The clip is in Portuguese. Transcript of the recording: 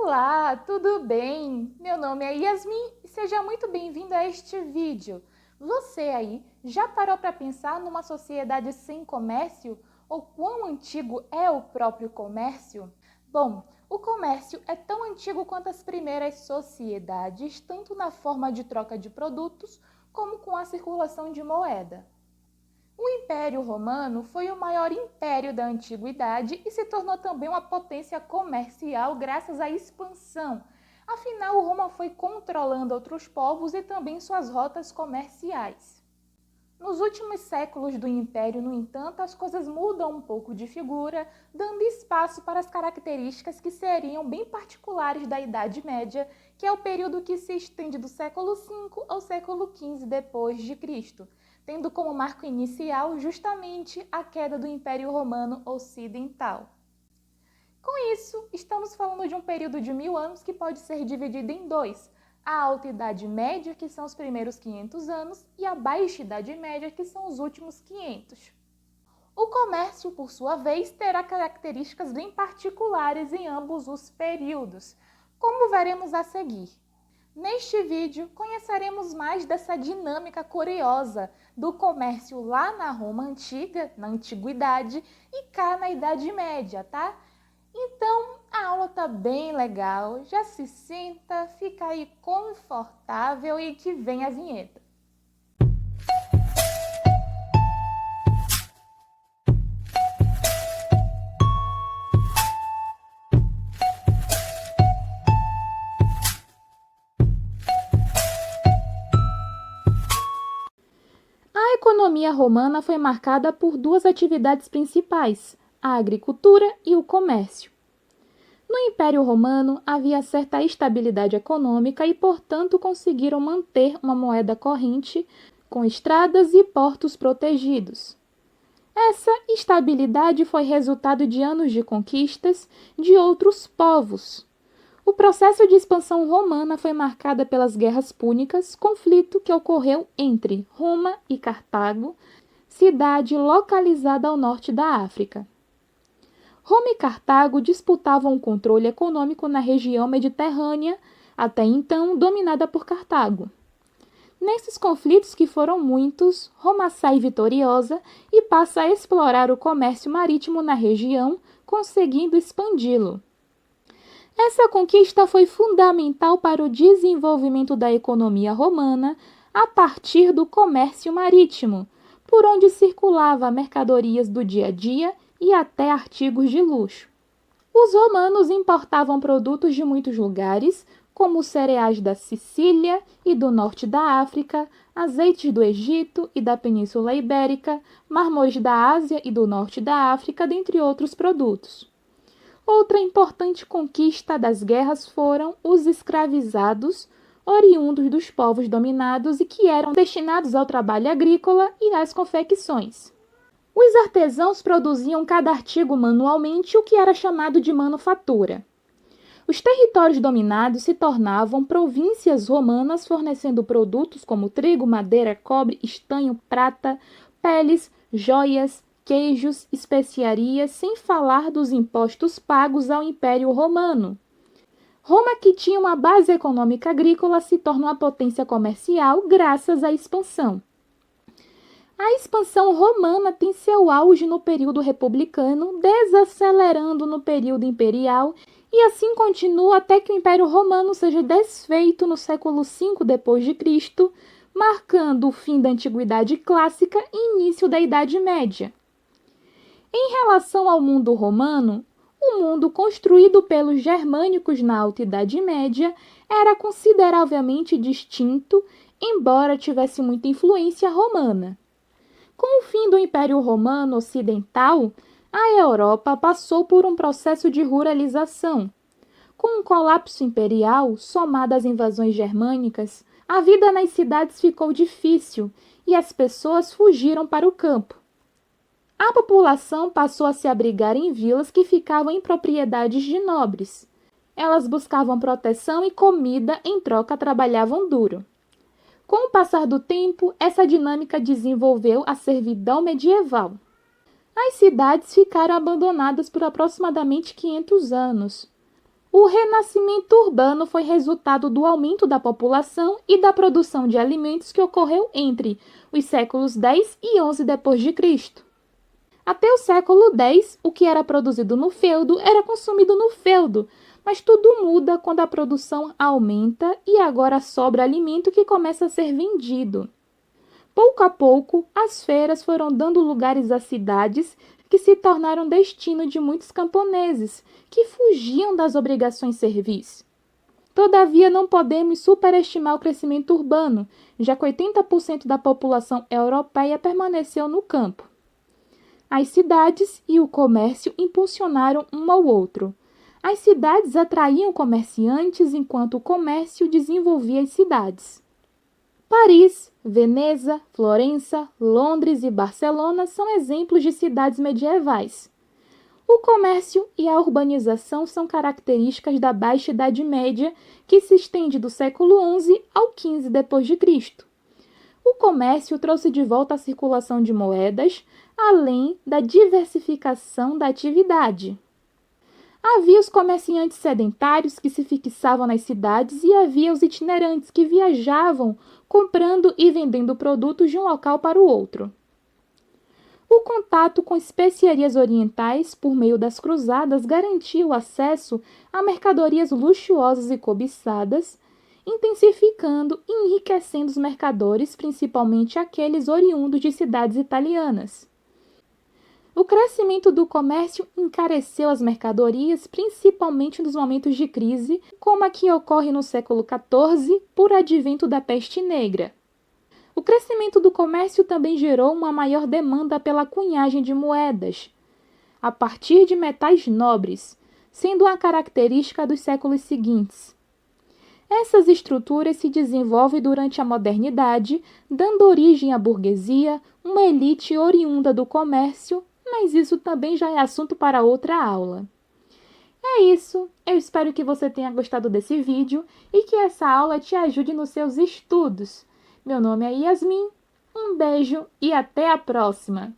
Olá, tudo bem? Meu nome é Yasmin e seja muito bem-vindo a este vídeo. Você aí já parou para pensar numa sociedade sem comércio? Ou quão antigo é o próprio comércio? Bom, o comércio é tão antigo quanto as primeiras sociedades, tanto na forma de troca de produtos como com a circulação de moeda. O Império Romano foi o maior império da antiguidade e se tornou também uma potência comercial graças à expansão. Afinal, Roma foi controlando outros povos e também suas rotas comerciais. Nos últimos séculos do Império, no entanto, as coisas mudam um pouco de figura, dando espaço para as características que seriam bem particulares da Idade Média, que é o período que se estende do século V ao século XV depois de Cristo, tendo como marco inicial justamente a queda do Império Romano Ocidental. Com isso, estamos falando de um período de 1000 anos que pode ser dividido em dois: a Alta Idade Média, que são os primeiros 500 anos, e a Baixa Idade Média, que são os últimos 500. O comércio, por sua vez, terá características bem particulares em ambos os períodos, como veremos a seguir. Neste vídeo, conheceremos mais dessa dinâmica curiosa do comércio lá na Roma Antiga, na Antiguidade, e cá na Idade Média, tá? Então, a aula tá bem legal, já se senta, fica aí confortável e que vem a vinheta. A economia romana foi marcada por duas atividades principais: a agricultura e o comércio. No Império Romano havia certa estabilidade econômica e, portanto, conseguiram manter uma moeda corrente com estradas e portos protegidos. Essa estabilidade foi resultado de anos de conquistas de outros povos. O processo de expansão romana foi marcado pelas guerras púnicas, conflito que ocorreu entre Roma e Cartago, cidade localizada ao norte da África. Roma e Cartago disputavam o controle econômico na região mediterrânea, até então dominada por Cartago. Nesses conflitos, que foram muitos, Roma sai vitoriosa e passa a explorar o comércio marítimo na região, conseguindo expandi-lo. Essa conquista foi fundamental para o desenvolvimento da economia romana a partir do comércio marítimo, por onde circulava mercadorias do dia a dia e até artigos de luxo. Os romanos importavam produtos de muitos lugares, como cereais da Sicília e do norte da África, azeites do Egito e da Península Ibérica, mármores da Ásia e do norte da África, dentre outros produtos. Outra importante conquista das guerras foram os escravizados, oriundos dos povos dominados e que eram destinados ao trabalho agrícola e às confecções. Os artesãos produziam cada artigo manualmente, o que era chamado de manufatura. Os territórios dominados se tornavam províncias romanas, fornecendo produtos como trigo, madeira, cobre, estanho, prata, peles, joias, queijos, especiarias, sem falar dos impostos pagos ao Império Romano. Roma, que tinha uma base econômica agrícola, se tornou uma potência comercial graças à expansão. A expansão romana tem seu auge no período republicano, desacelerando no período imperial, e assim continua até que o Império Romano seja desfeito no século V d.C., marcando o fim da Antiguidade Clássica e início da Idade Média. Em relação ao mundo romano, o mundo construído pelos germânicos na Alta Idade Média era consideravelmente distinto, embora tivesse muita influência romana. Com o fim do Império Romano Ocidental, a Europa passou por um processo de ruralização. Com o colapso imperial, somado às invasões germânicas, a vida nas cidades ficou difícil e as pessoas fugiram para o campo. A população passou a se abrigar em vilas que ficavam em propriedades de nobres. Elas buscavam proteção e comida, em troca trabalhavam duro. Com o passar do tempo, essa dinâmica desenvolveu a servidão medieval. As cidades ficaram abandonadas por aproximadamente 500 anos. O renascimento urbano foi resultado do aumento da população e da produção de alimentos que ocorreu entre os séculos 10 e 11 d.C. Até o século X, o que era produzido no feudo era consumido no feudo, mas tudo muda quando a produção aumenta e agora sobra alimento que começa a ser vendido. Pouco a pouco, as feiras foram dando lugares às cidades que se tornaram destino de muitos camponeses que fugiam das obrigações servis. Todavia, não podemos superestimar o crescimento urbano, já que 80% da população europeia permaneceu no campo. As cidades e o comércio impulsionaram um ao outro. As cidades atraíam comerciantes enquanto o comércio desenvolvia as cidades. Paris, Veneza, Florença, Londres e Barcelona são exemplos de cidades medievais. O comércio e a urbanização são características da Baixa Idade Média, que se estende do século XI ao XV d.C. O comércio trouxe de volta a circulação de moedas, além da diversificação da atividade. Havia os comerciantes sedentários que se fixavam nas cidades e havia os itinerantes que viajavam comprando e vendendo produtos de um local para o outro. O contato com especiarias orientais por meio das cruzadas garantia o acesso a mercadorias luxuosas e cobiçadas, intensificando e enriquecendo os mercadores, principalmente aqueles oriundos de cidades italianas. O crescimento do comércio encareceu as mercadorias, principalmente nos momentos de crise, como a que ocorre no século XIV por advento da peste negra. O crescimento do comércio também gerou uma maior demanda pela cunhagem de moedas, a partir de metais nobres, sendo uma característica dos séculos seguintes. Essas estruturas se desenvolvem durante a modernidade, dando origem à burguesia, uma elite oriunda do comércio, mas isso também já é assunto para outra aula. É isso, eu espero que você tenha gostado desse vídeo e que essa aula te ajude nos seus estudos. Meu nome é Yasmin, um beijo e até a próxima!